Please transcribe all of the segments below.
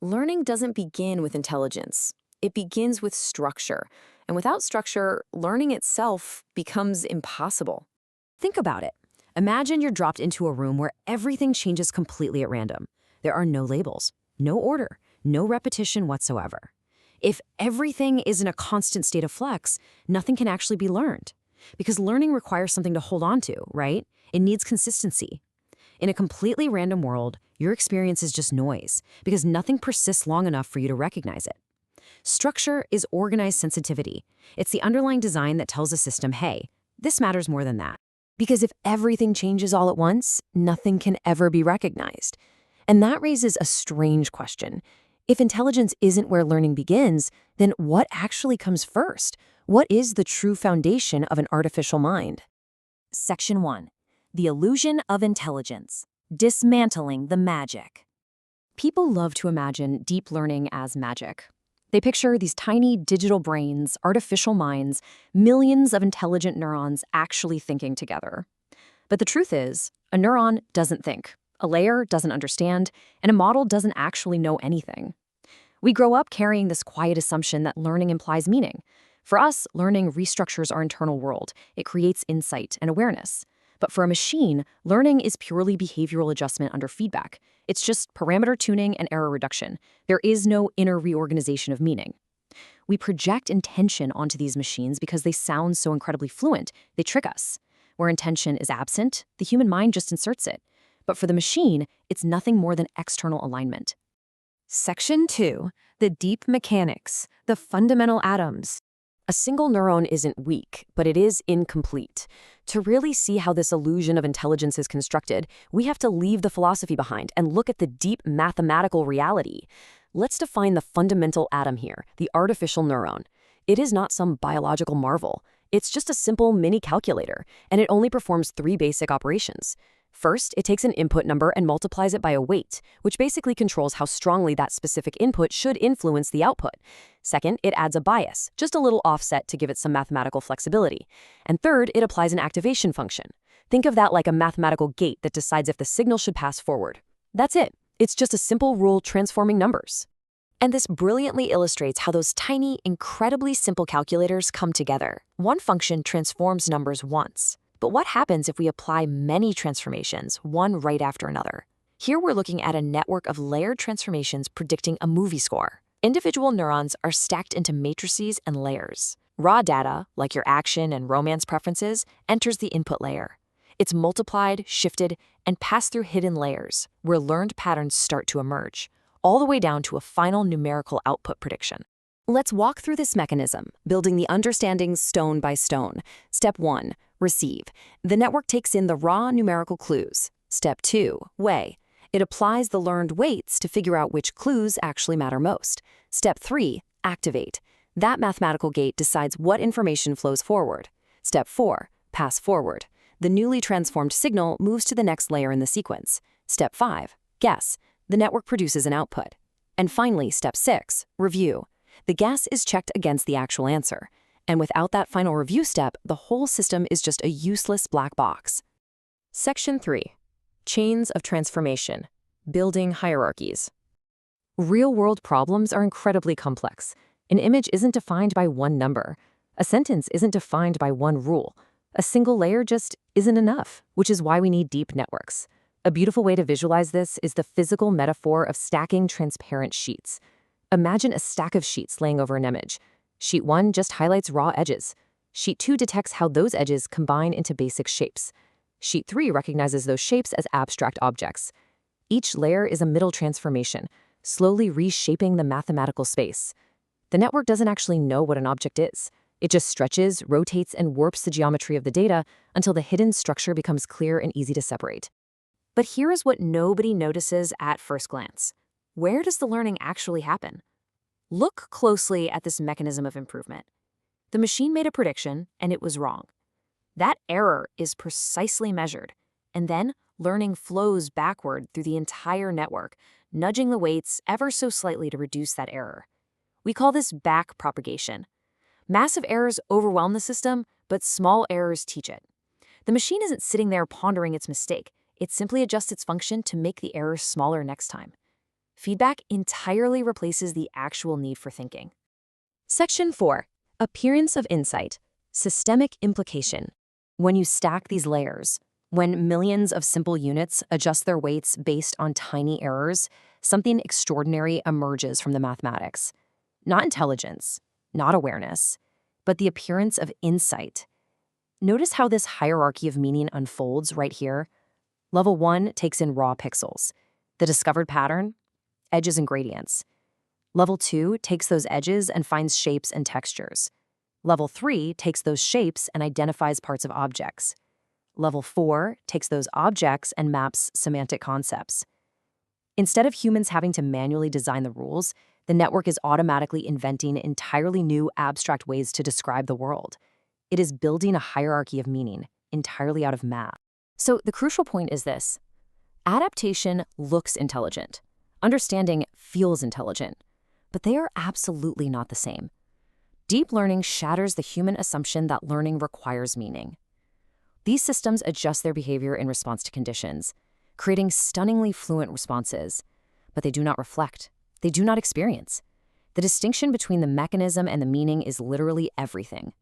Learning doesn't begin with intelligence. It begins with structure. And without structure, learning itself becomes impossible. Think about it. Imagine you're dropped into a room where everything changes completely at random. There are no labels, no order, no repetition whatsoever. If everything is in a constant state of flux, nothing can actually be learned. Because learning requires something to hold on to, right? It needs consistency. In a completely random world, your experience is just noise, because nothing persists long enough for you to recognize it. Structure is organized sensitivity. It's the underlying design that tells a system, hey, this matters more than that. Because if everything changes all at once, nothing can ever be recognized. And that raises a strange question. If intelligence isn't where learning begins, then what actually comes first? What is the true foundation of an artificial mind? Section 1. The illusion of intelligence. Dismantling the magic. People love to imagine deep learning as magic. They picture these tiny digital brains, artificial minds, millions of intelligent neurons actually thinking together. But the truth is, a neuron doesn't think, a layer doesn't understand, and a model doesn't actually know anything. We grow up carrying this quiet assumption that learning implies meaning. For us, learning restructures our internal world. It creates insight and awareness. But for a machine, learning is purely behavioral adjustment under feedback. It's just parameter tuning and error reduction. There is no inner reorganization of meaning. We project intention onto these machines because they sound so incredibly fluent. They trick us. Where intention is absent, the human mind just inserts it. But for the machine, it's nothing more than external alignment. Section 2. The deep mechanics, the fundamental atoms. A single neuron isn't weak, but it is incomplete. To really see how this illusion of intelligence is constructed, we have to leave the philosophy behind and look at the deep mathematical reality. Let's define the fundamental atom here, the artificial neuron. It is not some biological marvel. It's just a simple mini calculator, and it only performs 3 basic operations. First, it takes an input number and multiplies it by a weight, which basically controls how strongly that specific input should influence the output. Second, it adds a bias, just a little offset to give it some mathematical flexibility. And third, it applies an activation function. Think of that like a mathematical gate that decides if the signal should pass forward. That's it. It's just a simple rule transforming numbers. And this brilliantly illustrates how those tiny, incredibly simple calculators come together. One function transforms numbers once. But what happens if we apply many transformations, one right after another? Here we're looking at a network of layered transformations predicting a movie score. Individual neurons are stacked into matrices and layers. Raw data, like your action and romance preferences, enters the input layer. It's multiplied, shifted, and passed through hidden layers, where learned patterns start to emerge, all the way down to a final numerical output prediction. Let's walk through this mechanism, building the understanding stone by stone. Step 1. Receive. The network takes in the raw numerical clues. Step 2. Weigh. It applies the learned weights to figure out which clues actually matter most. Step 3. Activate. That mathematical gate decides what information flows forward. Step 4. Pass forward. The newly transformed signal moves to the next layer in the sequence. Step 5. Guess. The network produces an output. And finally, Step 6. Review. The guess is checked against the actual answer. And without that final review step, the whole system is just a useless black box. Section 3. Chains of transformation. Building hierarchies. Real-world problems are incredibly complex. An image isn't defined by one number. A sentence isn't defined by one rule. A single layer just isn't enough, which is why we need deep networks. A beautiful way to visualize this is the physical metaphor of stacking transparent sheets. Imagine a stack of sheets laying over an image. Sheet 1 just highlights raw edges. Sheet 2 detects how those edges combine into basic shapes. Sheet 3 recognizes those shapes as abstract objects. Each layer is a middle transformation, slowly reshaping the mathematical space. The network doesn't actually know what an object is. It just stretches, rotates, and warps the geometry of the data until the hidden structure becomes clear and easy to separate. But here is what nobody notices at first glance. Where does the learning actually happen? Look closely at this mechanism of improvement. The machine made a prediction, and it was wrong. That error is precisely measured, and then learning flows backward through the entire network, nudging the weights ever so slightly to reduce that error. We call this back propagation. Massive errors overwhelm the system, but small errors teach it. The machine isn't sitting there pondering its mistake. It simply adjusts its function to make the error smaller next time. Feedback entirely replaces the actual need for thinking. Section 4. Appearance of insight. Systemic implication. When you stack these layers, when millions of simple units adjust their weights based on tiny errors, something extraordinary emerges from the mathematics. Not intelligence, not awareness, but the appearance of insight. Notice how this hierarchy of meaning unfolds right here. Level 1 takes in raw pixels, the discovered pattern, edges and gradients. Level 2 takes those edges and finds shapes and textures. Level 3 takes those shapes and identifies parts of objects. Level 4 takes those objects and maps semantic concepts. Instead of humans having to manually design the rules, the network is automatically inventing entirely new abstract ways to describe the world. It is building a hierarchy of meaning entirely out of math. So the crucial point is this. Adaptation looks intelligent. Understanding feels intelligent. But they are absolutely not the same. Deep learning shatters the human assumption that learning requires meaning. These systems adjust their behavior in response to conditions, creating stunningly fluent responses. But they do not reflect. They do not experience. The distinction between the mechanism and the meaning is literally everything.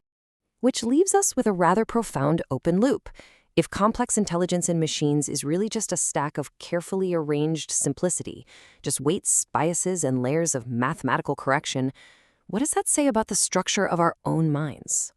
Which leaves us with a rather profound open loop. If complex intelligence in machines is really just a stack of carefully arranged simplicity, just weights, biases, and layers of mathematical correction, what does that say about the structure of our own minds?